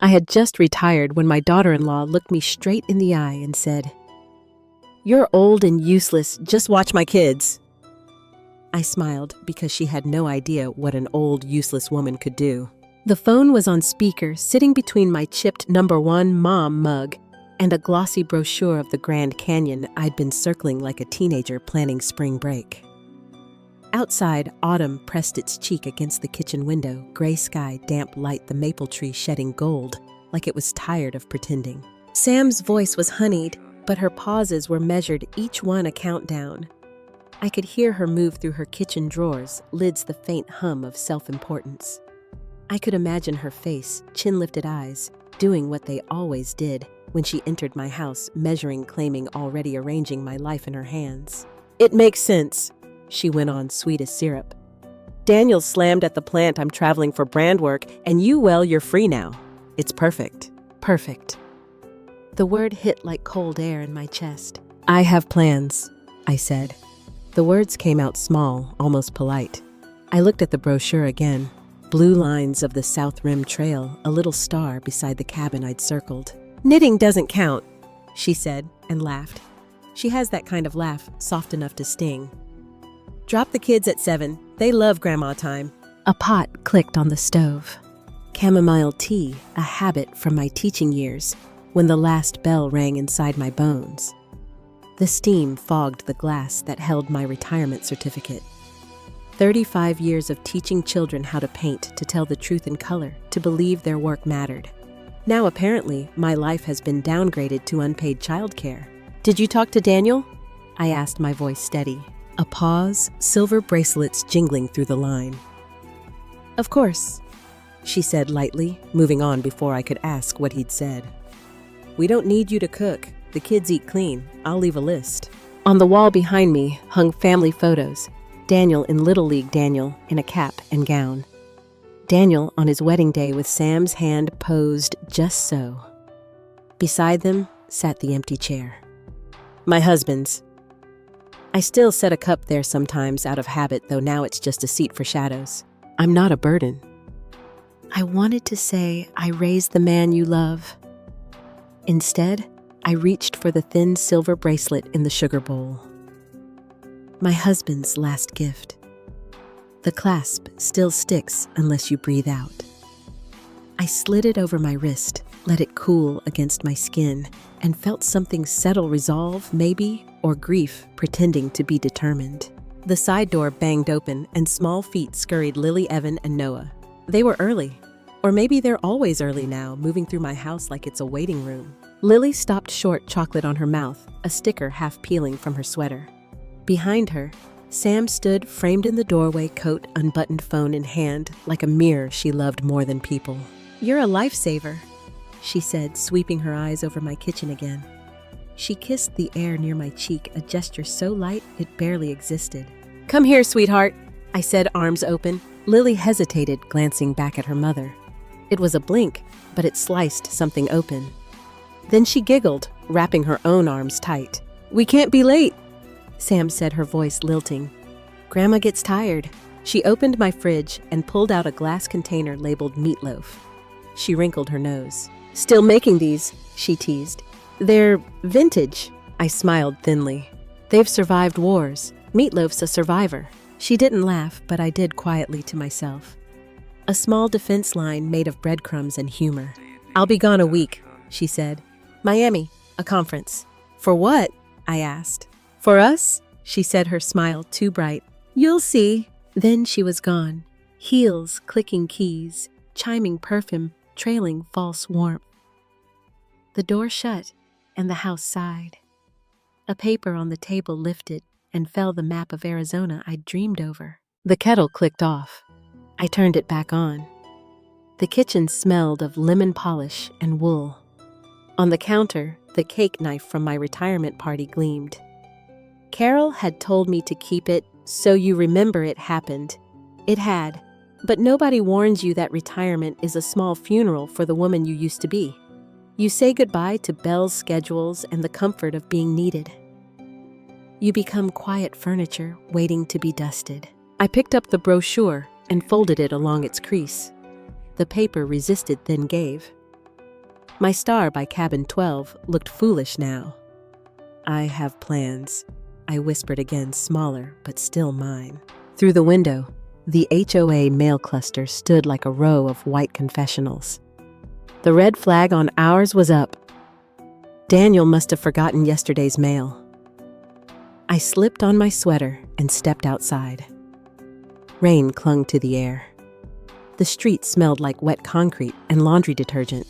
I had just retired when my daughter-in-law looked me straight in the eye and said, "You're old and useless, just watch my kids." I smiled because she had no idea what an old, useless woman could do. The phone was on speaker, sitting between my chipped #1 mom mug and a glossy brochure of the Grand Canyon I'd been circling like a teenager planning spring break. Outside, autumn pressed its cheek against the kitchen window, gray sky, damp light, the maple tree shedding gold, like it was tired of pretending. Sam's voice was honeyed, but her pauses were measured, each one a countdown. I could hear her move through her kitchen drawers, lids the faint hum of self-importance. I could imagine her face, chin-lifted eyes, doing what they always did when she entered my house, measuring, claiming, already arranging my life in her hands. "It makes sense," she went on, sweet as syrup. "Daniel slammed at the plant I'm traveling for brand work, and you're free now. It's perfect. Perfect." The word hit like cold air in my chest. "I have plans," I said. The words came out small, almost polite. I looked at the brochure again. Blue lines of the South Rim Trail, a little star beside the cabin I'd circled. "Knitting doesn't count," she said, and laughed. She has that kind of laugh, soft enough to sting. "Drop the kids at 7. They love grandma time." A pot clicked on the stove. Chamomile tea, a habit from my teaching years, when the last bell rang inside my bones. The steam fogged the glass that held my retirement certificate. 35 years of teaching children how to paint, to tell the truth in color, to believe their work mattered. Now apparently, my life has been downgraded to unpaid childcare. "Did you talk to Daniel?" I asked, my voice steady. A pause, silver bracelets jingling through the line. "Of course," she said lightly, moving on before I could ask what he'd said. "We don't need you to cook. The kids eat clean. I'll leave a list." On the wall behind me hung family photos. Daniel in Little League Daniel in a cap and gown. Daniel on his wedding day with Sam's hand posed just so. Beside them sat the empty chair. My husband's. I still set a cup there sometimes out of habit, though now it's just a seat for shadows. I'm not a burden. I wanted to say, "I raised the man you love." Instead, I reached for the thin silver bracelet in the sugar bowl. My husband's last gift. The clasp still sticks unless you breathe out. I slid it over my wrist, let it cool against my skin, and felt something settle, resolve, maybe, or grief pretending to be determined. The side door banged open and small feet scurried Lily, Evan, and Noah. They were early. Or maybe they're always early now, moving through my house like it's a waiting room. Lily stopped short, chocolate on her mouth, a sticker half peeling from her sweater. Behind her, Sam stood framed in the doorway, coat unbuttoned, phone in hand, like a mirror she loved more than people. "You're a lifesaver," she said, sweeping her eyes over my kitchen again. She kissed the air near my cheek, a gesture so light it barely existed. "Come here, sweetheart," I said, arms open. Lily hesitated, glancing back at her mother. It was a blink, but it sliced something open. Then she giggled, wrapping her own arms tight. "We can't be late," Sam said, her voice lilting. "Grandma gets tired." She opened my fridge and pulled out a glass container labeled meatloaf. She wrinkled her nose. "Still making these," she teased. "They're vintage." I smiled thinly. "They've survived wars. Meatloaf's a survivor." She didn't laugh, but I did quietly to myself. A small defense line made of breadcrumbs and humor. "I'll be gone a week," she said. "Miami, a conference." "For what?" I asked. "For us," she said, her smile too bright. "You'll see." Then she was gone. Heels clicking keys, chiming perfume, trailing false warmth. The door shut, and the house sighed. A paper on the table lifted, and fell the map of Arizona I'd dreamed over. The kettle clicked off. I turned it back on. The kitchen smelled of lemon polish and wool. On the counter, the cake knife from my retirement party gleamed. Carol had told me to keep it, so you remember it happened. It had, but nobody warns you that retirement is a small funeral for the woman you used to be. You say goodbye to Belle's schedules and the comfort of being needed. You become quiet furniture waiting to be dusted. I picked up the brochure and folded it along its crease. The paper resisted, then gave. My star by cabin 12 looked foolish now. I have plans, I whispered again, smaller but still mine. Through the window, the HOA mail cluster stood like a row of white confessionals. The red flag on ours was up. Daniel must have forgotten yesterday's mail. I slipped on my sweater and stepped outside. Rain clung to the air. The street smelled like wet concrete and laundry detergent.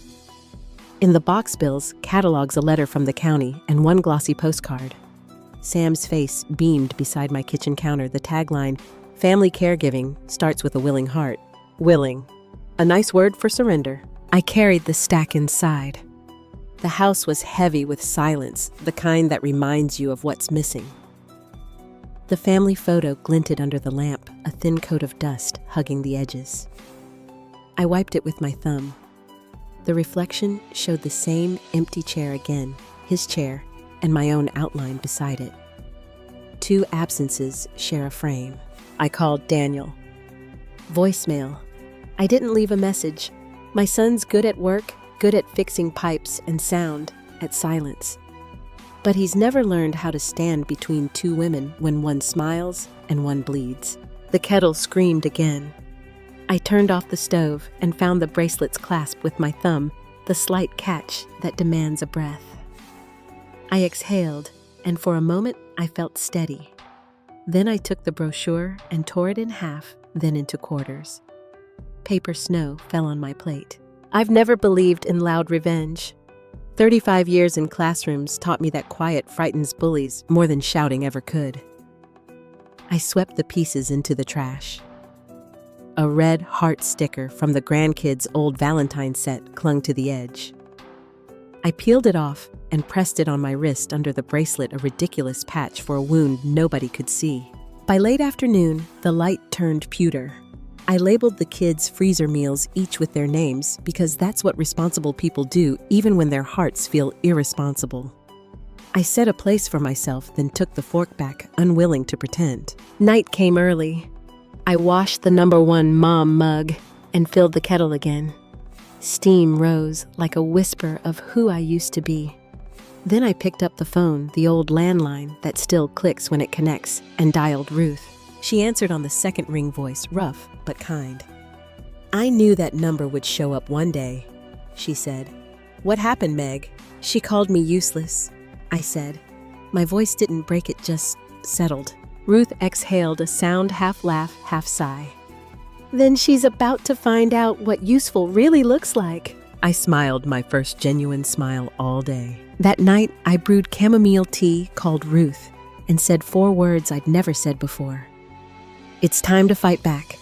In the box bills, catalogs a letter from the county and one glossy postcard. Sam's face beamed beside my kitchen counter. The tagline, "Family caregiving starts with a willing heart." Willing. A nice word for surrender. I carried the stack inside. The house was heavy with silence, the kind that reminds you of what's missing. The family photo glinted under the lamp, a thin coat of dust hugging the edges. I wiped it with my thumb. The reflection showed the same empty chair again, his chair, and my own outline beside it. Two absences share a frame. I called Daniel. Voicemail. I didn't leave a message. My son's good at work, good at fixing pipes and sound, at silence. But he's never learned how to stand between two women when one smiles and one bleeds. The kettle screamed again. I turned off the stove and found the bracelet's clasp with my thumb, the slight catch that demands a breath. I exhaled, and for a moment I felt steady. Then I took the brochure and tore it in half, then into quarters. Paper snow fell on my plate. I've never believed in loud revenge. 35 years in classrooms taught me that quiet frightens bullies more than shouting ever could. I swept the pieces into the trash. A red heart sticker from the grandkids' old Valentine set clung to the edge. I peeled it off and pressed it on my wrist under the bracelet, a ridiculous patch for a wound nobody could see. By late afternoon, the light turned pewter. I labeled the kids' freezer meals each with their names because that's what responsible people do even when their hearts feel irresponsible. I set a place for myself, then took the fork back, unwilling to pretend. Night came early. I washed the #1 mom mug and filled the kettle again. Steam rose like a whisper of who I used to be. Then I picked up the phone, the old landline that still clicks when it connects, and dialed Ruth. She answered on the second ring, voice rough but kind. "I knew that number would show up one day," she said. "What happened, Meg?" "She called me useless," I said. My voice didn't break, it just settled. Ruth exhaled a sound half laugh, half sigh. "Then she's about to find out what useful really looks like." I smiled, my first genuine smile all day. That night, I brewed chamomile tea, called Ruth, and said 4 words I'd never said before. "It's time to fight back."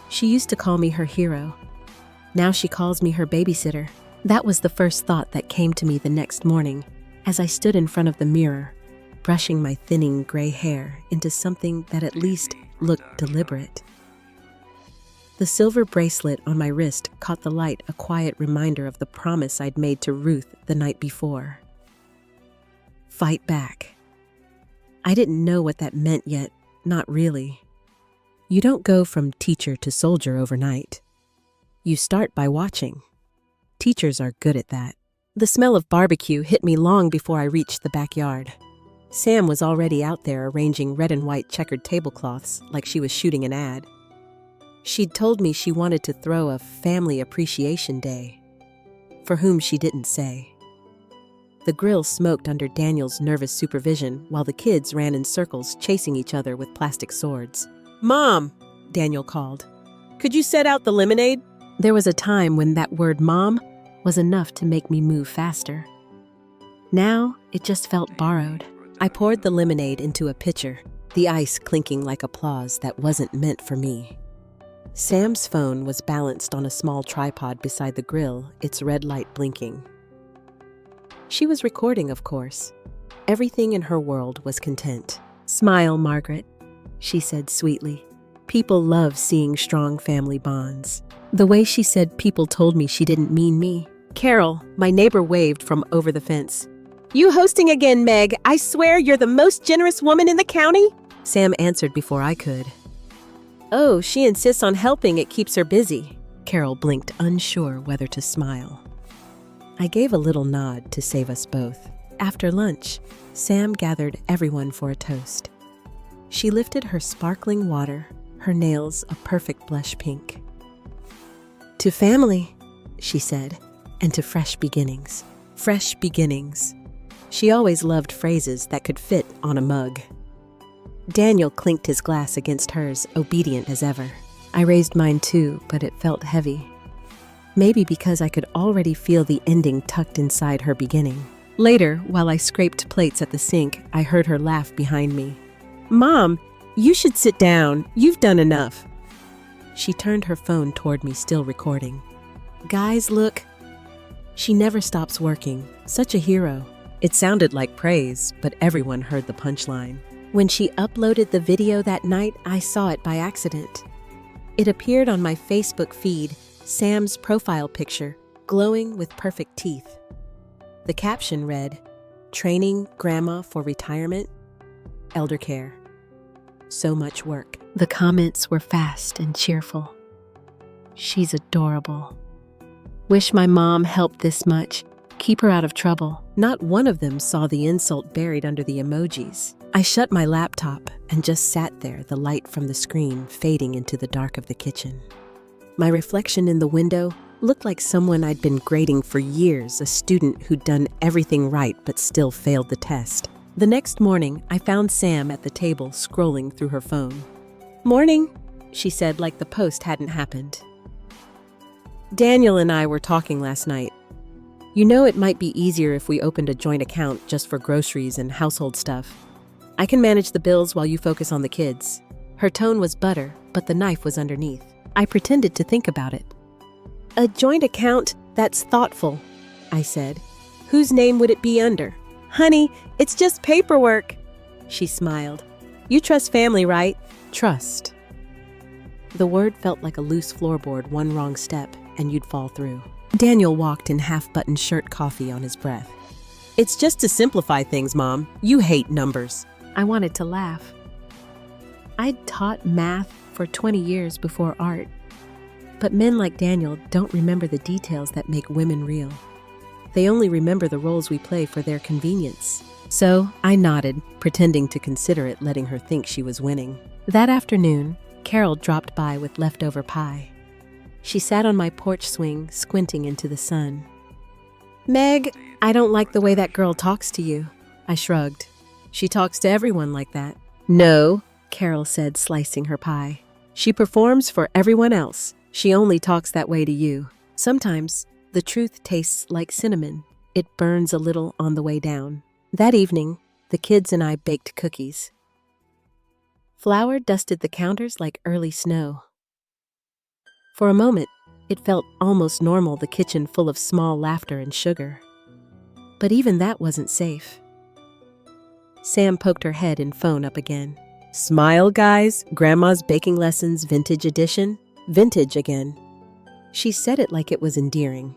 She used to call me her hero. Now she calls me her babysitter. That was the first thought that came to me the next morning as I stood in front of the mirror, brushing my thinning gray hair into something that at least looked deliberate. The silver bracelet on my wrist caught the light, a quiet reminder of the promise I'd made to Ruth the night before. Fight back. I didn't know what that meant yet, not really. You don't go from teacher to soldier overnight. You start by watching. Teachers are good at that. The smell of barbecue hit me long before I reached the backyard. Sam was already out there arranging red and white checkered tablecloths like she was shooting an ad. She'd told me she wanted to throw a family appreciation day. For whom she didn't say. The grill smoked under Daniel's nervous supervision while the kids ran in circles chasing each other with plastic swords. "Mom," Daniel called. "Could you set out the lemonade?" There was a time when that word "mom" was enough to make me move faster. Now, it just felt borrowed. I poured the lemonade into a pitcher, the ice clinking like applause that wasn't meant for me. Sam's phone was balanced on a small tripod beside the grill, its red light blinking. She was recording, of course. Everything in her world was content. "Smile, Margaret," she said sweetly. "People love seeing strong family bonds." The way she said people told me she didn't mean me. Carol, my neighbor, waved from over the fence. "You hosting again, Meg? I swear you're the most generous woman in the county." Sam answered before I could. "Oh, she insists on helping. It keeps her busy." Carol blinked, unsure whether to smile. I gave a little nod to save us both. After lunch, Sam gathered everyone for a toast. She lifted her sparkling water, her nails a perfect blush pink. "To family," she said, "and to fresh beginnings." Fresh beginnings. She always loved phrases that could fit on a mug. Daniel clinked his glass against hers, obedient as ever. I raised mine too, but it felt heavy. Maybe because I could already feel the ending tucked inside her beginning. Later, while I scraped plates at the sink, I heard her laugh behind me. "Mom, you should sit down. You've done enough." She turned her phone toward me, still recording. "Guys, look." She never stops working. Such a hero. It sounded like praise, but everyone heard the punchline. When she uploaded the video that night, I saw it by accident. It appeared on my Facebook feed, Sam's profile picture, glowing with perfect teeth. The caption read, "Training Grandma for Retirement, Elder Care. So much work." The comments were fast and cheerful. "She's adorable. Wish my mom helped this much. Keep her out of trouble." Not one of them saw the insult buried under the emojis. I shut my laptop and just sat there, the light from the screen fading into the dark of the kitchen. My reflection in the window looked like someone I'd been grading for years, a student who'd done everything right but still failed the test. The next morning, I found Sam at the table scrolling through her phone. "Morning," she said like the post hadn't happened. "Daniel and I were talking last night. You know, it might be easier if we opened a joint account just for groceries and household stuff. I can manage the bills while you focus on the kids." Her tone was butter, but the knife was underneath. I pretended to think about it. "A joint account? That's thoughtful," I said. "Whose name would it be under?" "Honey, it's just paperwork." She smiled. "You trust family, right?" Trust. The word felt like a loose floorboard, one wrong step, and you'd fall through. Daniel walked in half-buttoned shirt, coffee on his breath. "It's just to simplify things, Mom. You hate numbers." I wanted to laugh. I'd taught math for 20 years before art. But men like Daniel don't remember the details that make women real. They only remember the roles we play for their convenience. So I nodded, pretending to consider it, letting her think she was winning. That afternoon, Carol dropped by with leftover pie. She sat on my porch swing, squinting into the sun. "Meg, I don't like the way that girl talks to you." I shrugged. "She talks to everyone like that." "No," Carol said, slicing her pie. "She performs for everyone else. She only talks that way to you. Sometimes the truth tastes like cinnamon. It burns a little on the way down." That evening, the kids and I baked cookies. Flour dusted the counters like early snow. For a moment, it felt almost normal, the kitchen full of small laughter and sugar. But even that wasn't safe. Sam poked her head in phone up again. "Smile, guys, Grandma's Baking Lessons Vintage Edition. Vintage again." She said it like it was endearing.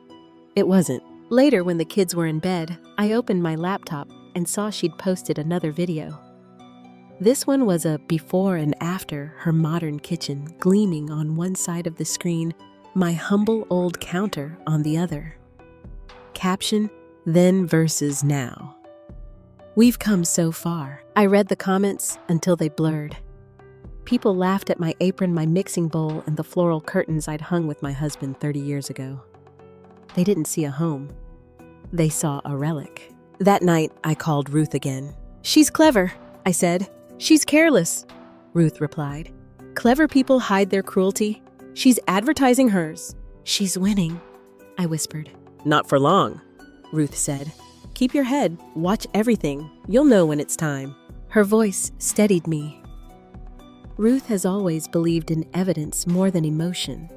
It wasn't. Later, when the kids were in bed, I opened my laptop and saw she'd posted another video. This one was a before and after her modern kitchen, gleaming on one side of the screen, my humble old counter on the other. Caption, "Then versus now." We've come so far. I read the comments until they blurred. People laughed at my apron, my mixing bowl, and the floral curtains I'd hung with my husband 30 years ago. They didn't see a home. They saw a relic. That night, I called Ruth again. "She's clever," I said. "She's careless," Ruth replied. "Clever people hide their cruelty. She's advertising hers. She's winning," I whispered. "Not for long," Ruth said. "Keep your head. Watch everything. You'll know when it's time." Her voice steadied me. Ruth has always believed in evidence more than emotion.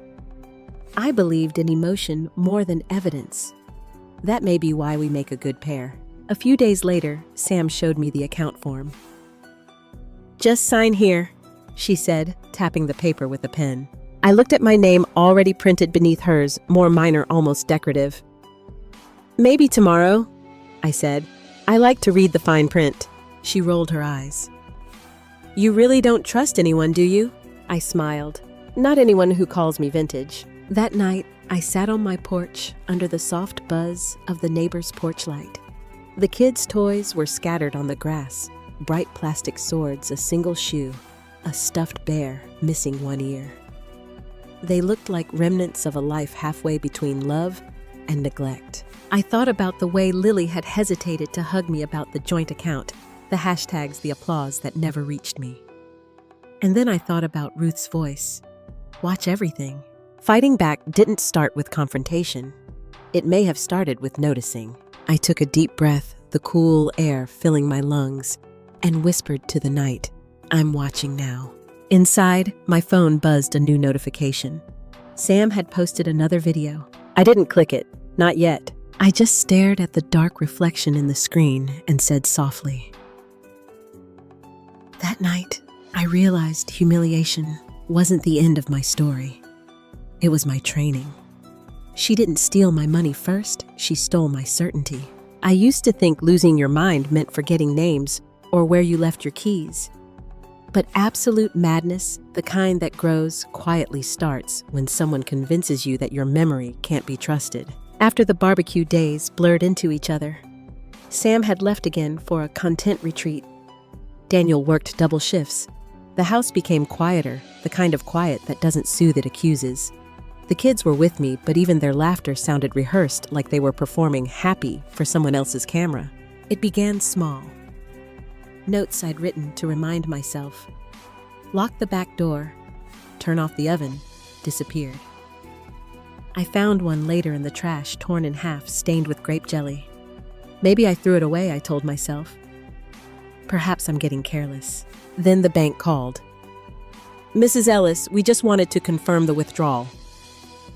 I believed in emotion more than evidence. That may be why we make a good pair. A few days later, Sam showed me the account form. "Just sign here," she said, tapping the paper with a pen. I looked at my name already printed beneath hers, more minor, almost decorative. "Maybe tomorrow," I said. "I like to read the fine print." She rolled her eyes. "You really don't trust anyone, do you?" I smiled. "Not anyone who calls me vintage." That night, I sat on my porch under the soft buzz of the neighbor's porch light. The kids' toys were scattered on the grass, bright plastic swords, a single shoe, a stuffed bear missing one ear. They looked like remnants of a life halfway between love and neglect. I thought about the way Lily had hesitated to hug me about the joint account, the hashtags, the applause that never reached me. And then I thought about Ruth's voice. Watch everything. Fighting back didn't start with confrontation. It may have started with noticing. I took a deep breath, the cool air filling my lungs, and whispered to the night, I'm watching now. Inside, my phone buzzed a new notification. Sam had posted another video. I didn't click it, not yet. I just stared at the dark reflection in the screen and said softly, that night, I realized humiliation wasn't the end of my story. It was my training. She didn't steal my money first, she stole my certainty. I used to think losing your mind meant forgetting names or where you left your keys. But absolute madness, the kind that grows, quietly starts when someone convinces you that your memory can't be trusted. After the barbecue days blurred into each other, Sam had left again for a content retreat. Daniel worked double shifts. The house became quieter, the kind of quiet that doesn't soothe, it accuses. The kids were with me, but even their laughter sounded rehearsed, like they were performing happy for someone else's camera. It began small. Notes I'd written to remind myself. Lock the back door, turn off the oven, disappeared. I found one later in the trash, torn in half, stained with grape jelly. Maybe I threw it away, I told myself. Perhaps I'm getting careless. Then the bank called. Mrs. Ellis, we just wanted to confirm the withdrawal.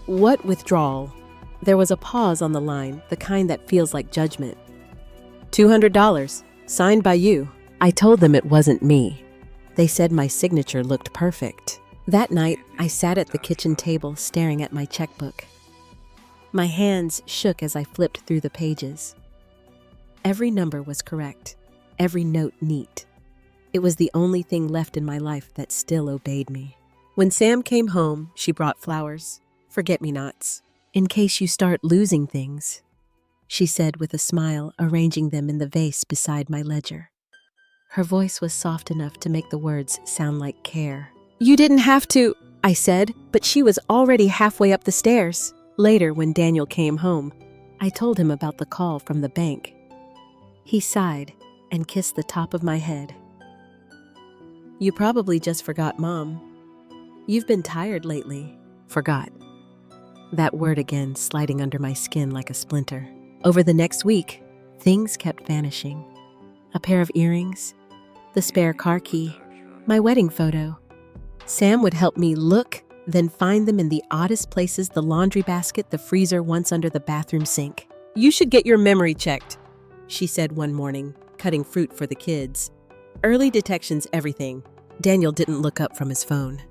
What withdrawal? There was a pause on the line, the kind that feels like judgment. $200, signed by you. I told them it wasn't me. They said my signature looked perfect. That night, I sat at the kitchen table staring at my checkbook. My hands shook as I flipped through the pages. Every number was correct, every note neat. It was the only thing left in my life that still obeyed me. When Sam came home, she brought flowers, forget-me-nots, in case you start losing things, she said with a smile, arranging them in the vase beside my ledger. Her voice was soft enough to make the words sound like care. You didn't have to, I said, but she was already halfway up the stairs. Later, when Daniel came home, I told him about the call from the bank. He sighed and kissed the top of my head. You probably just forgot, Mom. You've been tired lately. Forgot. That word again sliding under my skin like a splinter. Over the next week, things kept vanishing. A pair of earrings, the spare car key, my wedding photo. Sam would help me look, then find them in the oddest places, the laundry basket, the freezer, once under the bathroom sink. You should get your memory checked, she said one morning, cutting fruit for the kids. Early detection's everything. Daniel didn't look up from his phone.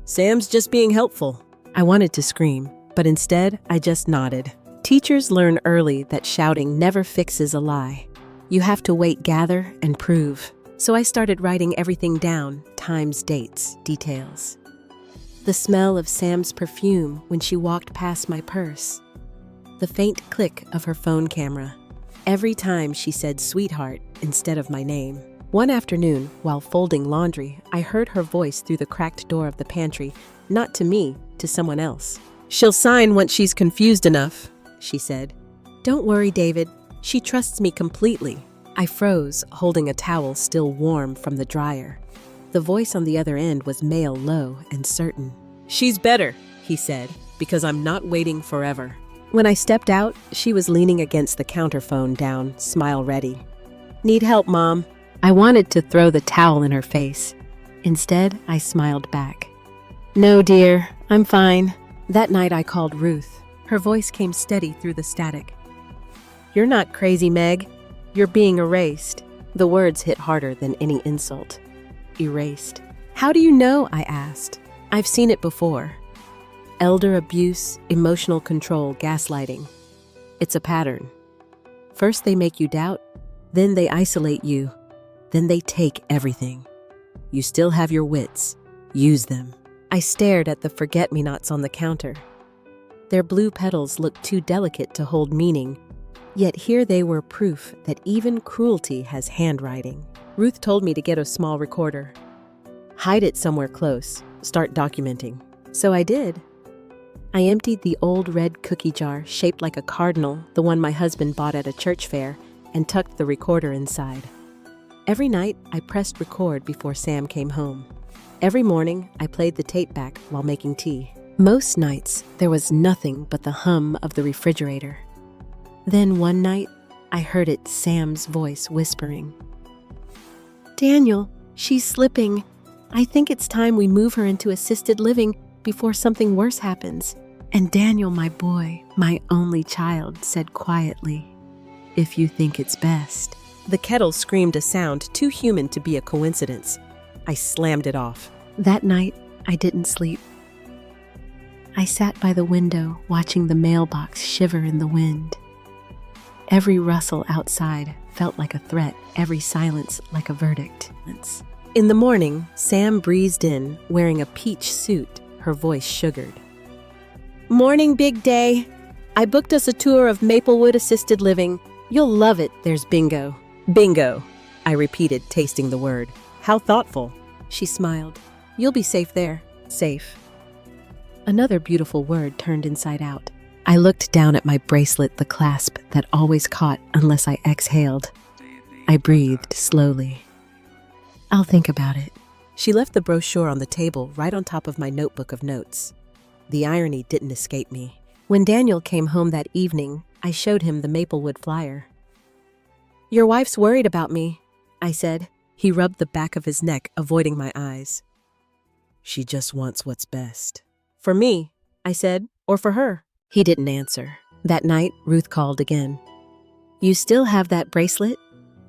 Sam's just being helpful. I wanted to scream, but instead I just nodded. Teachers learn early that shouting never fixes a lie. You have to wait, gather, and prove. So I started writing everything down, times, dates, details. The smell of Sam's perfume when she walked past my purse. The faint click of her phone camera. Every time she said sweetheart instead of my name. One afternoon, while folding laundry, I heard her voice through the cracked door of the pantry, not to me, to someone else. She'll sign once she's confused enough, she said. Don't worry, David. She trusts me completely. I froze, holding a towel still warm from the dryer. The voice on the other end was male, low, and certain. She's better, he said, because I'm not waiting forever. When I stepped out, she was leaning against the counter, phone down, smile ready. Need help, Mom? I wanted to throw the towel in her face. Instead, I smiled back. No, dear, I'm fine. That night I called Ruth. Her voice came steady through the static. You're not crazy, Meg. You're being erased. The words hit harder than any insult. Erased. How do you know? I asked. I've seen it before. Elder abuse, emotional control, gaslighting. It's a pattern. First they make you doubt, then they isolate you, then they take everything. You still have your wits. Use them. I stared at the forget-me-nots on the counter. Their blue petals looked too delicate to hold meaning, yet here they were proof that even cruelty has handwriting. Ruth told me to get a small recorder. Hide it somewhere close, start documenting. So I did. I emptied the old red cookie jar shaped like a cardinal, the one my husband bought at a church fair, and tucked the recorder inside. Every night, I pressed record before Sam came home. Every morning, I played the tape back while making tea. Most nights, there was nothing but the hum of the refrigerator. Then one night, I heard it Sam's voice whispering. "Daniel, she's slipping. I think it's time we move her into assisted living before something worse happens." And Daniel, my boy, my only child, said quietly, "If you think it's best." The kettle screamed a sound too human to be a coincidence. I slammed it off. That night, I didn't sleep. I sat by the window watching the mailbox shiver in the wind. Every rustle outside felt like a threat, every silence like a verdict. In the morning, Sam breezed in, wearing a peach suit, her voice sugared. "Morning, big day. I booked us a tour of Maplewood Assisted Living. You'll love it, there's bingo." "Bingo," I repeated, tasting the word. "How thoughtful." She smiled. "You'll be safe there." Safe. Another beautiful word turned inside out. I looked down at my bracelet, the clasp that always caught unless I exhaled. I breathed slowly. "I'll think about it." She left the brochure on the table right on top of my notebook of notes. The irony didn't escape me. When Daniel came home that evening, I showed him the Maplewood flyer. "Your wife's worried about me," I said. He rubbed the back of his neck, avoiding my eyes. "She just wants what's best." "For me," I said, "or for her?" He didn't answer. That night, Ruth called again. "You still have that bracelet?"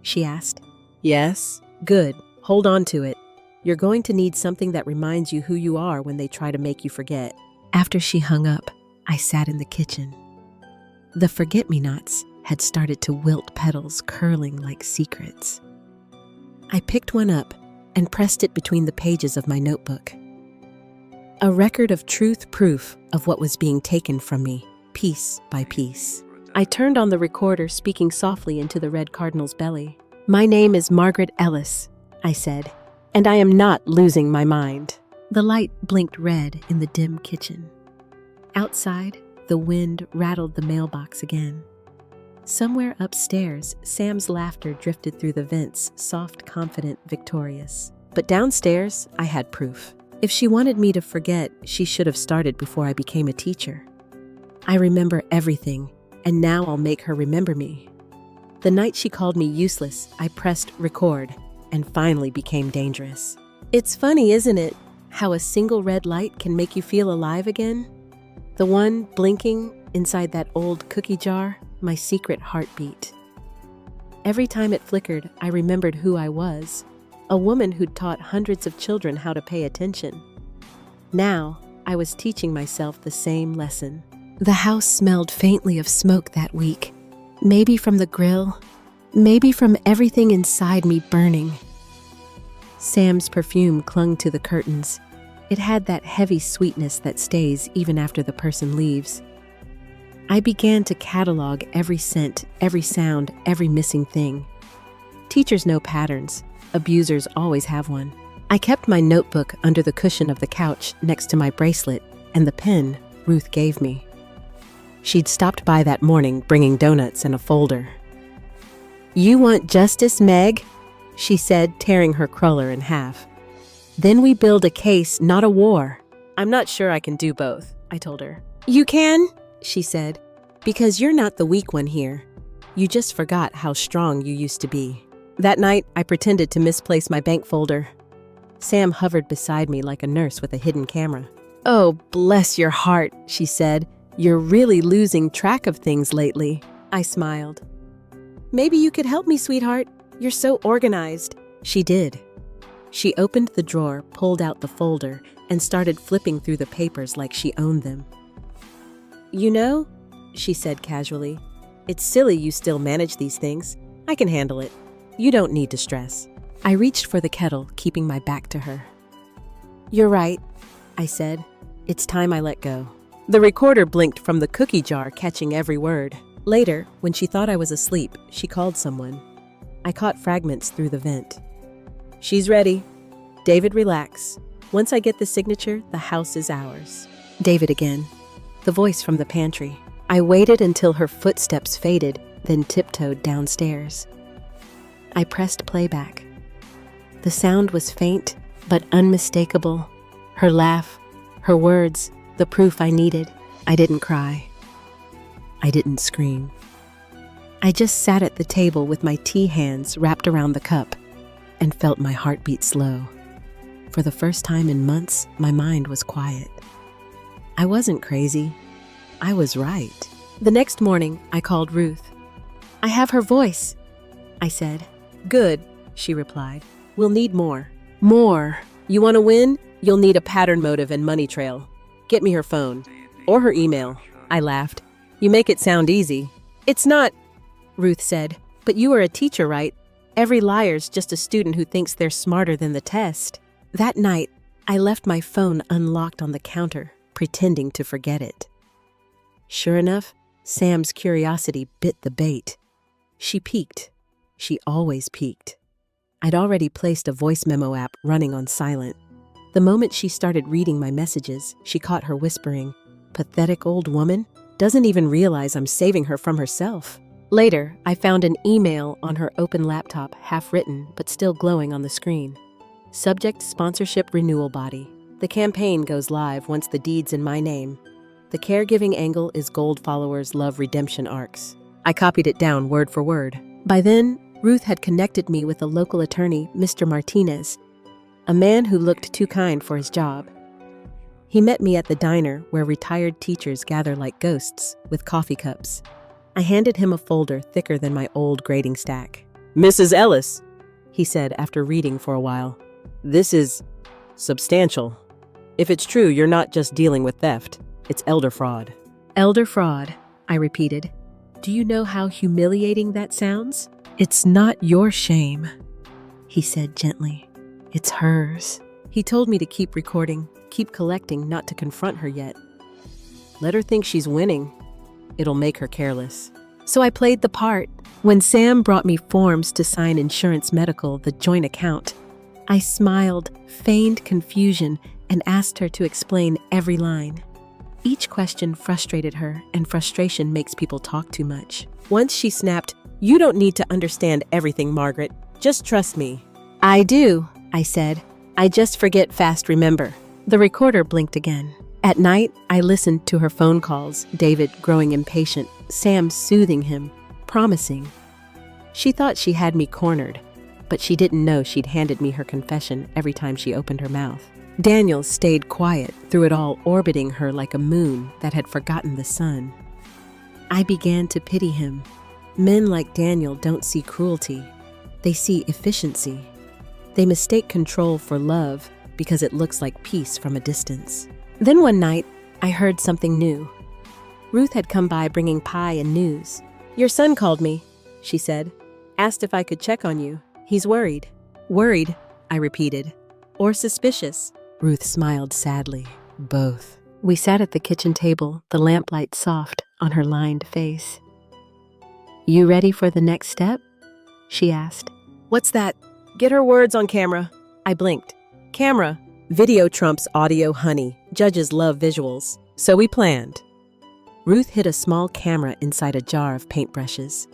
she asked. "Yes." "Good. Hold on to it. You're going to need something that reminds you who you are when they try to make you forget." After she hung up, I sat in the kitchen. The forget-me-nots had started to wilt petals curling like secrets. I picked one up and pressed it between the pages of my notebook. A record of truth, proof of what was being taken from me, piece by piece. I turned on the recorder, speaking softly into the red cardinal's belly. "My name is Margaret Ellis," I said, "and I am not losing my mind." The light blinked red in the dim kitchen. Outside, the wind rattled the mailbox again. Somewhere upstairs, Sam's laughter drifted through the vents, soft, confident, victorious. But downstairs, I had proof. If she wanted me to forget, she should have started before I became a teacher. I remember everything, and now I'll make her remember me. The night she called me useless, I pressed record, and finally became dangerous. It's funny, isn't it, how a single red light can make you feel alive again? The one blinking inside that old cookie jar, my secret heartbeat. Every time it flickered, I remembered who I was, a woman who'd taught hundreds of children how to pay attention. Now, I was teaching myself the same lesson. The house smelled faintly of smoke that week, maybe from the grill, maybe from everything inside me burning. Sam's perfume clung to the curtains. It had that heavy sweetness that stays even after the person leaves. I began to catalog every scent, every sound, every missing thing. Teachers know patterns. Abusers always have one. I kept my notebook under the cushion of the couch next to my bracelet and the pen Ruth gave me. She'd stopped by that morning bringing donuts and a folder. "You want justice, Meg?" she said, tearing her cruller in half. "Then we build a case, not a war." "I'm not sure I can do both," I told her. "You can," she said, "because you're not the weak one here. You just forgot how strong you used to be." That night, I pretended to misplace my bank folder. Sam hovered beside me like a nurse with a hidden camera. "Oh, bless your heart," she said. "You're really losing track of things lately." I smiled. "Maybe you could help me, sweetheart. You're so organized." She did. She opened the drawer, pulled out the folder, and started flipping through the papers like she owned them. "You know," she said casually, "it's silly you still manage these things. I can handle it. You don't need to stress." I reached for the kettle, keeping my back to her. "You're right," I said. "It's time I let go." The recorder blinked from the cookie jar, catching every word. Later, when she thought I was asleep, she called someone. I caught fragments through the vent. She's ready. David, relax. Once I get the signature, the house is ours. David again. The voice from the pantry. I waited until her footsteps faded, then tiptoed downstairs. I pressed playback. The sound was faint, but unmistakable. Her laugh, her words, the proof I needed. I didn't cry. I didn't scream. I just sat at the table with my tea hands wrapped around the cup and felt my heartbeat slow. For the first time in months, my mind was quiet. I wasn't crazy. I was right. The next morning, I called Ruth. I have her voice, I said. Good, she replied. We'll need more. More. You want to win? You'll need a pattern motive and money trail. Get me her phone. Or her email. I laughed. You make it sound easy. It's not, Ruth said. But you are a teacher, right? Every liar's just a student who thinks they're smarter than the test. That night, I left my phone unlocked on the counter, pretending to forget it. Sure enough, Sam's curiosity bit the bait. She peeked. She always peeked. I'd already placed a voice memo app running on silent. The moment she started reading my messages, she caught her whispering, "Pathetic old woman, doesn't even realize I'm saving her from herself." Later, I found an email on her open laptop, half written, but still glowing on the screen. Subject: sponsorship renewal body. The campaign goes live once the deed's in my name. The caregiving angle is gold followers love redemption arcs. I copied it down word for word. By then, Ruth had connected me with a local attorney, Mr. Martinez, a man who looked too kind for his job. He met me at the diner where retired teachers gather like ghosts with coffee cups. I handed him a folder thicker than my old grading stack. "Mrs. Ellis," he said after reading for a while, "this is substantial. If it's true, you're not just dealing with theft. It's elder fraud." Elder fraud, I repeated. Do you know how humiliating that sounds? It's not your shame, he said gently. It's hers. He told me to keep recording, keep collecting, not to confront her yet. Let her think she's winning. It'll make her careless. So I played the part. When Sam brought me forms to sign insurance medical, the joint account, I smiled, feigned confusion, and asked her to explain every line. Each question frustrated her, and frustration makes people talk too much. Once she snapped, "You don't need to understand everything, Margaret. Just trust me." "I do," I said. "I just forget fast, remember." The recorder blinked again. At night, I listened to her phone calls, David growing impatient, Sam soothing him, promising. She thought she had me cornered, but she didn't know she'd handed me her confession every time she opened her mouth. Daniel stayed quiet through it all, orbiting her like a moon that had forgotten the sun. I began to pity him. Men like Daniel don't see cruelty. They see efficiency. They mistake control for love because it looks like peace from a distance. Then one night, I heard something new. Ruth had come by bringing pie and news. "Your son called me," she said. "Asked if I could check on you. He's worried." "Worried," I repeated. "Or suspicious?" Ruth smiled sadly. Both. We sat at the kitchen table, the lamplight soft on her lined face. "You ready for the next step?" she asked. "What's that?" "Get her words on camera." I blinked. "Camera. Video trumps audio, honey. Judges love visuals." So we planned. Ruth hid a small camera inside a jar of paintbrushes.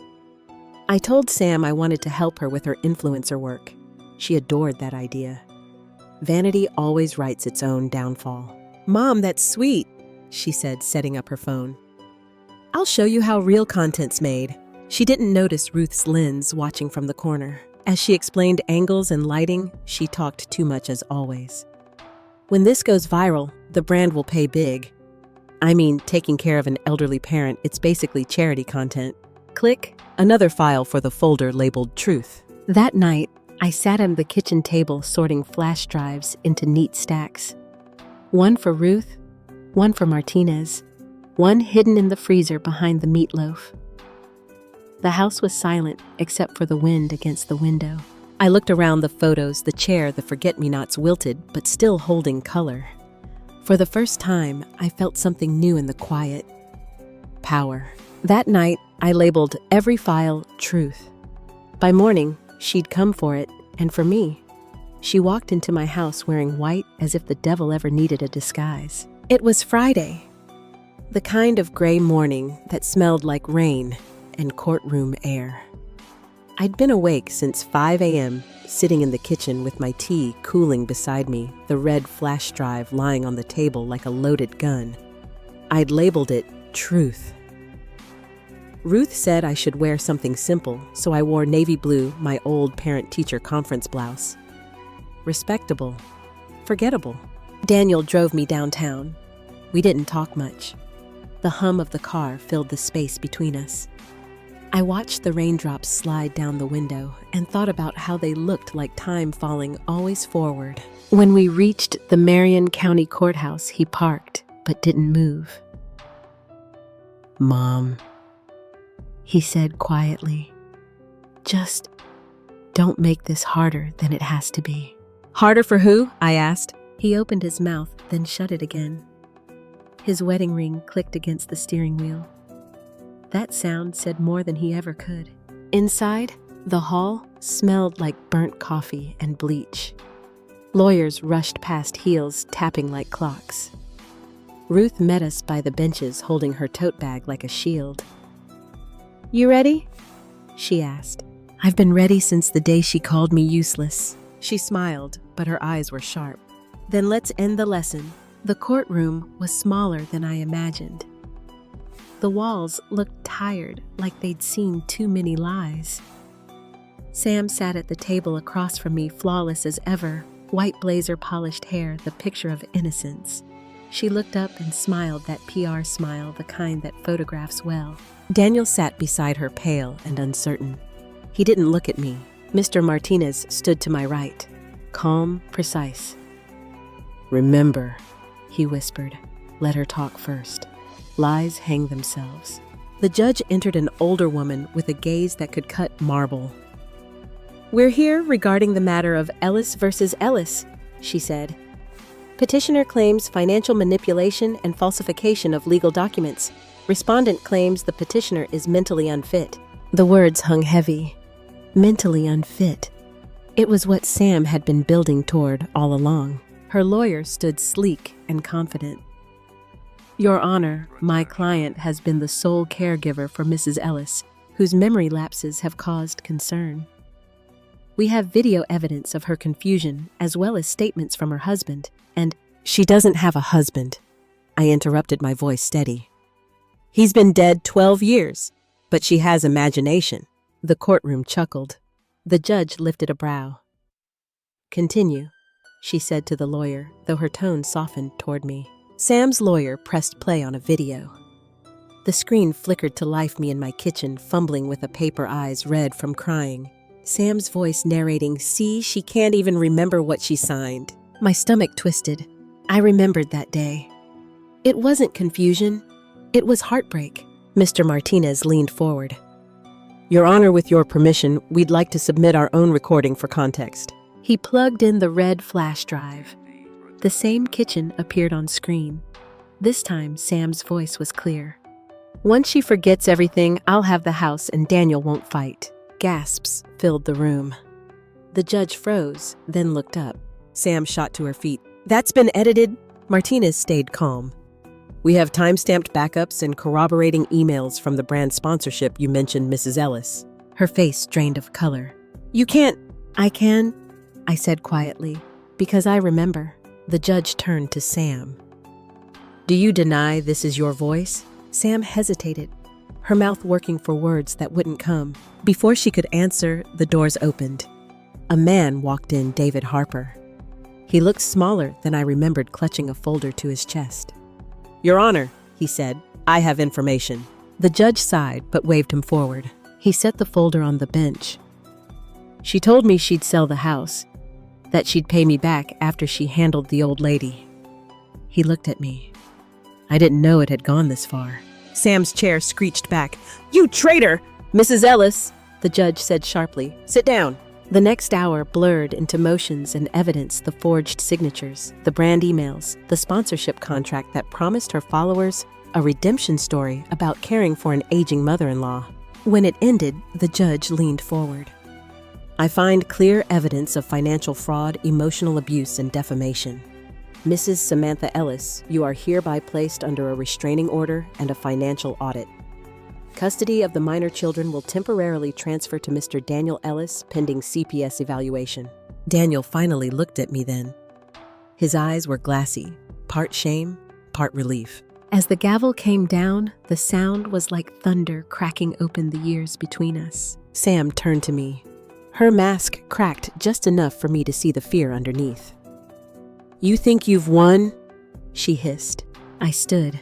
I told Sam I wanted to help her with her influencer work. She adored that idea. Vanity always writes its own downfall. "Mom, that's sweet," she said, setting up her phone. "I'll show you how real content's made." She didn't notice Ruth's lens watching from the corner. As she explained angles and lighting, she talked too much as always. "When this goes viral, the brand will pay big. I mean, taking care of an elderly parent, it's basically charity content." Click, another file for the folder labeled Truth. That night, I sat at the kitchen table sorting flash drives into neat stacks. One for Ruth, one for Martinez, one hidden in the freezer behind the meatloaf. The house was silent except for the wind against the window. I looked around the photos, the chair, the forget-me-nots wilted, but still holding color. For the first time, I felt something new in the quiet. Power. That night, I labeled every file truth. By morning, she'd come for it, and for me. She walked into my house wearing white as if the devil ever needed a disguise. It was Friday, the kind of gray morning that smelled like rain and courtroom air. I'd been awake since 5 a.m., sitting in the kitchen with my tea cooling beside me, the red flash drive lying on the table like a loaded gun. I'd labeled it Truth. Ruth said I should wear something simple, so I wore navy blue, my old parent-teacher conference blouse. Respectable. Forgettable. Daniel drove me downtown. We didn't talk much. The hum of the car filled the space between us. I watched the raindrops slide down the window and thought about how they looked like time falling always forward. When we reached the Marion County Courthouse, he parked, but didn't move. "Mom," he said quietly, "just don't make this harder than it has to be." "Harder for who?" I asked. He opened his mouth, then shut it again. His wedding ring clicked against the steering wheel. That sound said more than he ever could. Inside, the hall smelled like burnt coffee and bleach. Lawyers rushed past heels tapping like clocks. Ruth met us by the benches holding her tote bag like a shield. "You ready?" she asked. "I've been ready since the day she called me useless." She smiled, but her eyes were sharp. "Then let's end the lesson." The courtroom was smaller than I imagined. The walls looked tired, like they'd seen too many lies. Sam sat at the table across from me, flawless as ever, white blazer, polished hair, the picture of innocence. She looked up and smiled, that PR smile, the kind that photographs well. Daniel sat beside her, pale and uncertain. He didn't look at me. Mr. Martinez stood to my right, calm, precise. "Remember," he whispered, "let her talk first. Lies hang themselves." The judge entered, an older woman with a gaze that could cut marble. "We're here regarding the matter of Ellis versus Ellis," she said. "Petitioner claims financial manipulation and falsification of legal documents. Respondent claims the petitioner is mentally unfit." The words hung heavy. Mentally unfit. It was what Sam had been building toward all along. Her lawyer stood sleek and confident. "Your Honor, my client has been the sole caregiver for Mrs. Ellis, whose memory lapses have caused concern. We have video evidence of her confusion, as well as statements from her husband, and—" "She doesn't have a husband," I interrupted, my voice steady. "He's been dead 12 years, but she has imagination." The courtroom chuckled. The judge lifted a brow. "Continue," she said to the lawyer, though her tone softened toward me. Sam's lawyer pressed play on a video. The screen flickered to life, me in my kitchen, fumbling with a paper, eyes red from crying. Sam's voice narrating, "See, she can't even remember what she signed." My stomach twisted. I remembered that day. It wasn't confusion. It was heartbreak. Mr. Martinez leaned forward. "Your Honor, with your permission, we'd like to submit our own recording for context." He plugged in the red flash drive. The same kitchen appeared on screen. This time, Sam's voice was clear. "Once she forgets everything, I'll have the house and Daniel won't fight." Gasps filled the room. The judge froze, then looked up. Sam shot to her feet. "That's been edited." Martinez stayed calm. "We have time-stamped backups and corroborating emails from the brand sponsorship you mentioned, Mrs. Ellis." Her face drained of color. "You can't—" "I can," I said quietly, "because I remember." The judge turned to Sam. "Do you deny this is your voice?" Sam hesitated, her mouth working for words that wouldn't come. Before she could answer, the doors opened. A man walked in, David Harper. He looked smaller than I remembered, clutching a folder to his chest. "Your Honor," he said, "I have information." The judge sighed but waved him forward. He set the folder on the bench. "She told me she'd sell the house, that she'd pay me back after she handled the old lady." He looked at me. I didn't know it had gone this far. Sam's chair screeched back. "You traitor!" "Mrs. Ellis," the judge said sharply, "sit down." The next hour blurred into motions and evidence: the forged signatures, the brand emails, the sponsorship contract that promised her followers a redemption story about caring for an aging mother-in-law. When it ended, the judge leaned forward. "I find clear evidence of financial fraud, emotional abuse, and defamation. Mrs. Samantha Ellis, you are hereby placed under a restraining order and a financial audit. Custody of the minor children will temporarily transfer to Mr. Daniel Ellis pending CPS evaluation." Daniel finally looked at me then. His eyes were glassy, part shame, part relief. As the gavel came down, the sound was like thunder cracking open the years between us. Sam turned to me. Her mask cracked just enough for me to see the fear underneath. "You think you've won?" she hissed. I stood.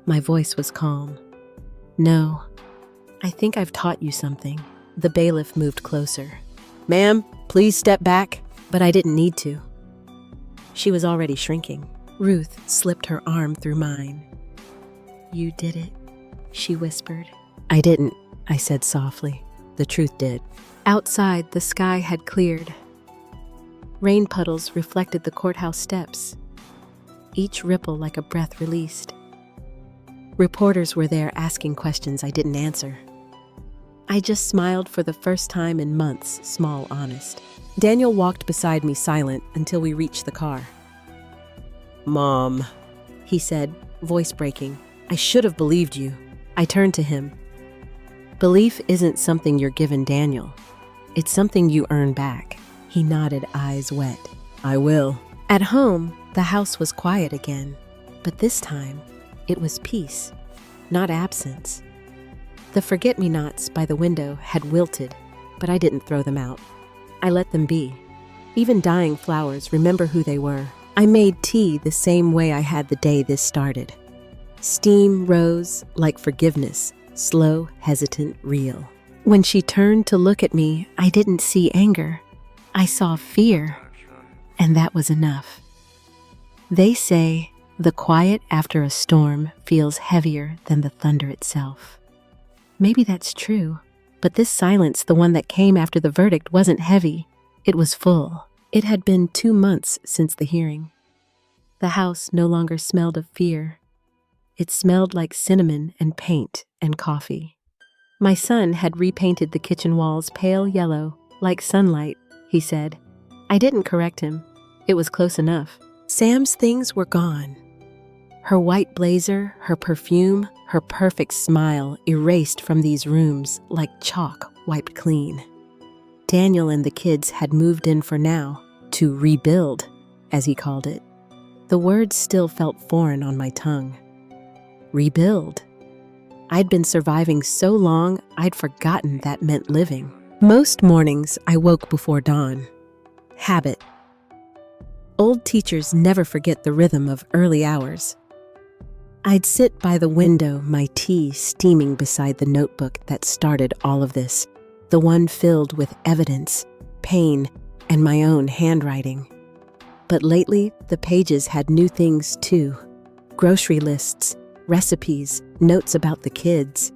My voice was calm. "No, I think I've taught you something." The bailiff moved closer. "Ma'am, please step back." But I didn't need to. She was already shrinking. Ruth slipped her arm through mine. "You did it," she whispered. "I didn't," I said softly. "The truth did." Outside, the sky had cleared. Rain puddles reflected the courthouse steps, each ripple like a breath released. Reporters were there asking questions I didn't answer. I just smiled for the first time in months, small, honest. Daniel walked beside me silent until we reached the car. "Mom," he said, voice breaking. "I should have believed you." I turned to him. "Belief isn't something you're given, Daniel. It's something you earn back." He nodded, eyes wet. "I will." At home, the house was quiet again, but this time, it was peace, not absence. The forget-me-nots by the window had wilted, but I didn't throw them out. I let them be. Even dying flowers remember who they were. I made tea the same way I had the day this started. Steam rose like forgiveness, slow, hesitant, real. When she turned to look at me, I didn't see anger. I saw fear, and that was enough. They say the quiet after a storm feels heavier than the thunder itself. Maybe that's true, but this silence, the one that came after the verdict, wasn't heavy. It was full. It had been 2 months since the hearing. The house no longer smelled of fear. It smelled like cinnamon and paint and coffee. My son had repainted the kitchen walls pale yellow, like sunlight, he said. I didn't correct him. It was close enough. Sam's things were gone. Her white blazer, her perfume, her perfect smile erased from these rooms like chalk wiped clean. Daniel and the kids had moved in for now, to rebuild, as he called it. The words still felt foreign on my tongue. Rebuild. I'd been surviving so long, I'd forgotten that meant living. Most mornings, I woke before dawn. Habit. Old teachers never forget the rhythm of early hours. I'd sit by the window, my tea steaming beside the notebook that started all of this, the one filled with evidence, pain, and my own handwriting. But lately, the pages had new things too. Grocery lists, recipes, notes about the kids.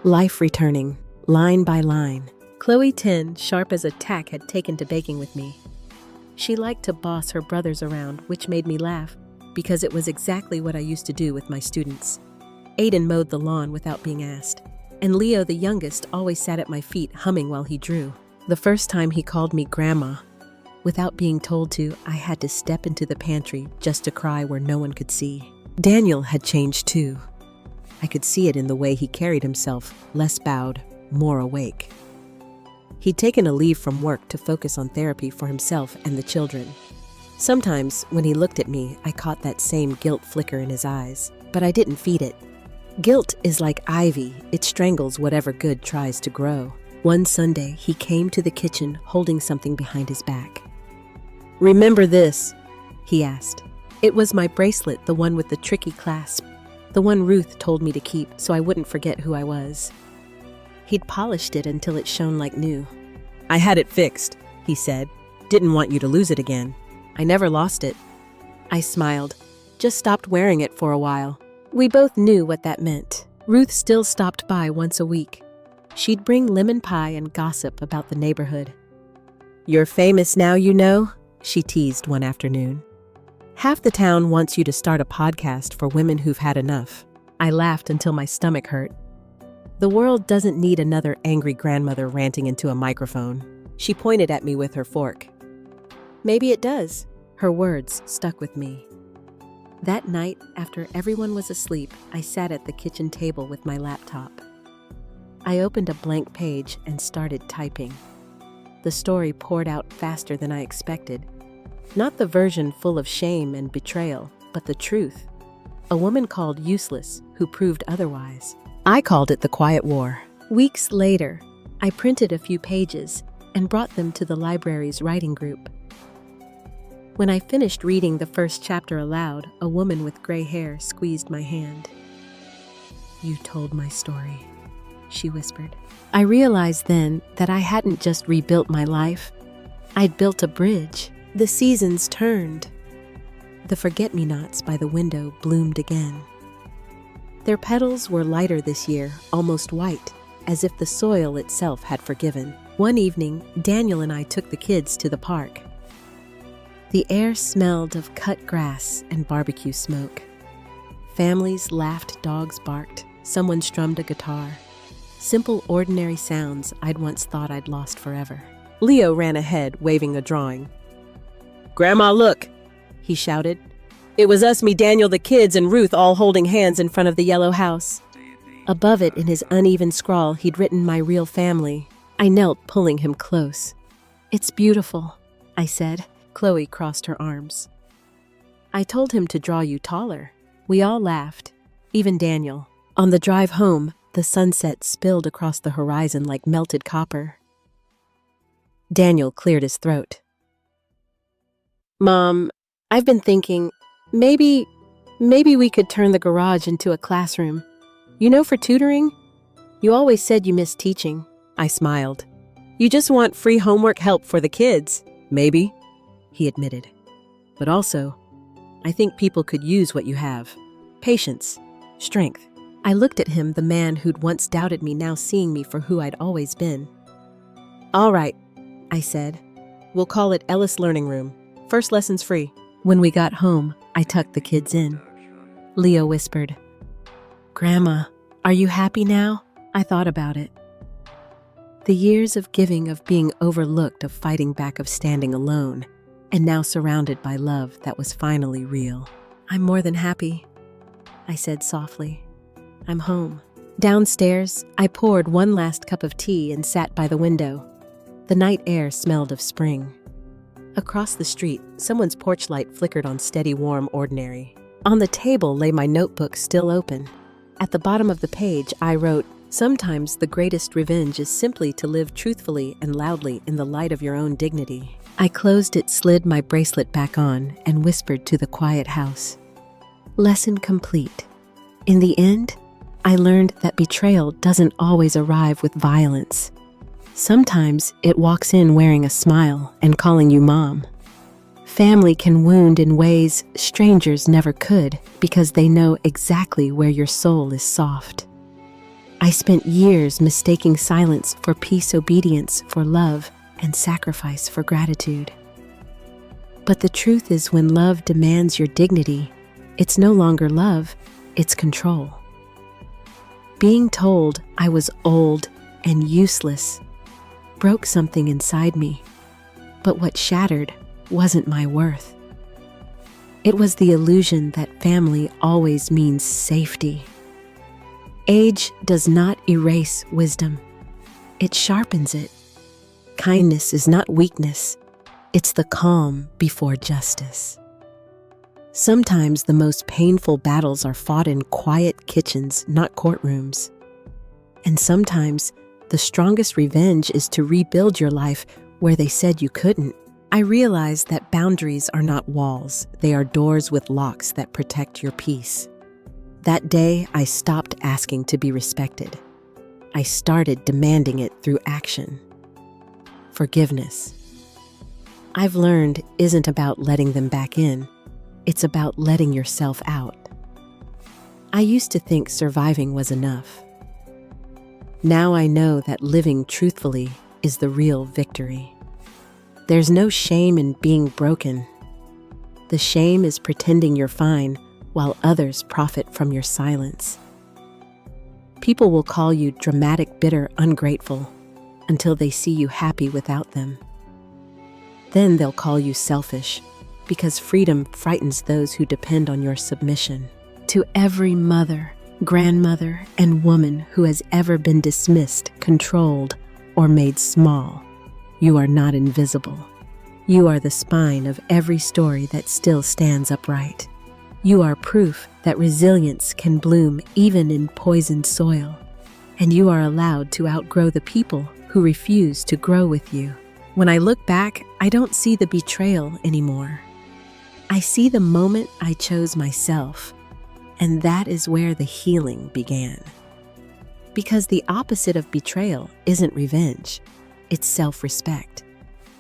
Life returning, line by line. Chloe 10, sharp as a tack, had taken to baking with me. She liked to boss her brothers around, which made me laugh, because it was exactly what I used to do with my students. Aiden mowed the lawn without being asked, and Leo, the youngest, always sat at my feet humming while he drew. The first time he called me Grandma. Without being told to, I had to step into the pantry just to cry where no one could see. Daniel had changed too. I could see it in the way he carried himself, less bowed, more awake. He'd taken a leave from work to focus on therapy for himself and the children. Sometimes, when he looked at me, I caught that same guilt flicker in his eyes, but I didn't feed it. Guilt is like ivy, it strangles whatever good tries to grow. One Sunday, he came to the kitchen holding something behind his back. "Remember this?" he asked. It was my bracelet, the one with the tricky clasp, the one Ruth told me to keep so I wouldn't forget who I was. He'd polished it until it shone like new. "I had it fixed," he said. "Didn't want you to lose it again." "I never lost it." I smiled, just stopped wearing it for a while. We both knew what that meant. Ruth still stopped by once a week. She'd bring lemon pie and gossip about the neighborhood. "You're famous now, you know," she teased one afternoon. "Half the town wants you to start a podcast for women who've had enough." I laughed until my stomach hurt. The world doesn't need another angry grandmother ranting into a microphone. She pointed at me with her fork. "Maybe it does." Her words stuck with me. That night, after everyone was asleep, I sat at the kitchen table with my laptop. I opened a blank page and started typing. The story poured out faster than I expected. Not the version full of shame and betrayal, but the truth. A woman called useless who proved otherwise. I called it the Quiet War. Weeks later, I printed a few pages and brought them to the library's writing group. When I finished reading the first chapter aloud, a woman with gray hair squeezed my hand. "You told my story," she whispered. I realized then that I hadn't just rebuilt my life. I'd built a bridge. The seasons turned. The forget-me-nots by the window bloomed again. Their petals were lighter this year, almost white, as if the soil itself had forgiven. One evening, Daniel and I took the kids to the park. The air smelled of cut grass and barbecue smoke. Families laughed, dogs barked, someone strummed a guitar. Simple, ordinary sounds I'd once thought I'd lost forever. Leo ran ahead, waving a drawing. "Grandma, look!" he shouted. It was us, me, Daniel, the kids, and Ruth all holding hands in front of the yellow house. Above it, in his uneven scrawl, he'd written my real family. I knelt, pulling him close. "It's beautiful," I said. Chloe crossed her arms. "I told him to draw you taller." We all laughed, even Daniel. On the drive home, the sunset spilled across the horizon like melted copper. Daniel cleared his throat. "Mom, I've been thinking, maybe we could turn the garage into a classroom. You know, for tutoring? You always said you missed teaching." I smiled. "You just want free homework help for the kids." "Maybe," he admitted. "But also, I think people could use what you have. Patience, strength." I looked at him, the man who'd once doubted me now seeing me for who I'd always been. "All right," I said. "We'll call it Ellis Learning Room. First lesson's free." When we got home, I tucked the kids in. Leo whispered, "Grandma, are you happy now?" I thought about it. The years of giving, of being overlooked, of fighting back, of standing alone, and now surrounded by love that was finally real. "I'm more than happy," I said softly. "I'm home." Downstairs, I poured one last cup of tea and sat by the window. The night air smelled of spring. Across the street, someone's porch light flickered on steady, warm, ordinary. On the table lay my notebook, still open. At the bottom of the page, I wrote, "Sometimes the greatest revenge is simply to live truthfully and loudly in the light of your own dignity." I closed it, slid my bracelet back on, and whispered to the quiet house. Lesson complete. In the end, I learned that betrayal doesn't always arrive with violence. Sometimes it walks in wearing a smile and calling you mom. Family can wound in ways strangers never could because they know exactly where your soul is soft. I spent years mistaking silence for peace, obedience for love, and sacrifice for gratitude. But the truth is, when love demands your dignity, it's no longer love, it's control. Being told I was old and useless broke something inside me, but what shattered wasn't my worth. It was the illusion that family always means safety. Age does not erase wisdom. It sharpens it. Kindness is not weakness. It's the calm before justice. Sometimes the most painful battles are fought in quiet kitchens, not courtrooms. And sometimes the strongest revenge is to rebuild your life where they said you couldn't. I realized that boundaries are not walls. They are doors with locks that protect your peace. That day, I stopped asking to be respected. I started demanding it through action. Forgiveness, I've learned, isn't about letting them back in. It's about letting yourself out. I used to think surviving was enough. Now I know that living truthfully is the real victory. There's no shame in being broken. The shame is pretending you're fine while others profit from your silence. People will call you dramatic, bitter, ungrateful until they see you happy without them. Then they'll call you selfish because freedom frightens those who depend on your submission. To every mother, grandmother, and woman who has ever been dismissed, controlled, or made small, you are not invisible. You are the spine of every story that still stands upright. You are proof that resilience can bloom even in poisoned soil. And you are allowed to outgrow the people who refuse to grow with you. When I look back, I don't see the betrayal anymore. I see the moment I chose myself, and that is where the healing began. Because the opposite of betrayal isn't revenge, it's self-respect.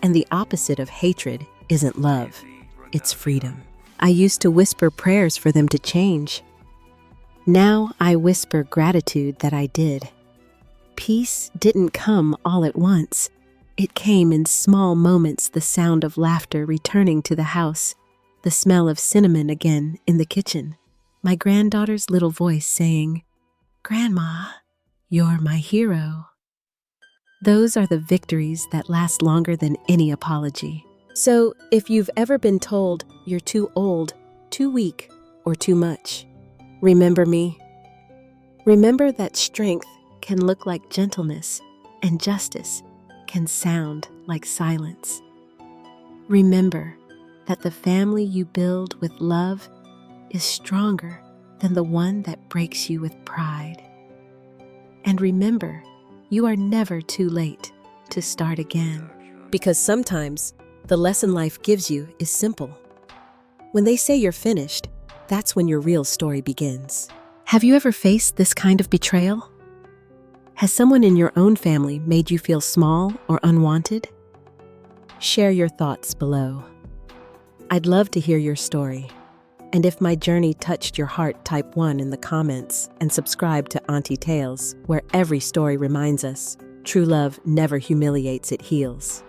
And the opposite of hatred isn't love, it's freedom. I used to whisper prayers for them to change. Now I whisper gratitude that I did. Peace didn't come all at once. It came in small moments, the sound of laughter returning to the house, the smell of cinnamon again in the kitchen, my granddaughter's little voice saying, "Grandma, you're my hero." Those are the victories that last longer than any apology. So, if you've ever been told you're too old, too weak, or too much, remember me. Remember that strength can look like gentleness, and justice can sound like silence. Remember that the family you build with love is stronger than the one that breaks you with pride. And remember, you are never too late to start again. Because sometimes the lesson life gives you is simple. When they say you're finished, that's when your real story begins. Have you ever faced this kind of betrayal? Has someone in your own family made you feel small or unwanted? Share your thoughts below. I'd love to hear your story. And if my journey touched your heart, type 1 in the comments and subscribe to Auntie Tales, where every story reminds us true love never humiliates, it heals.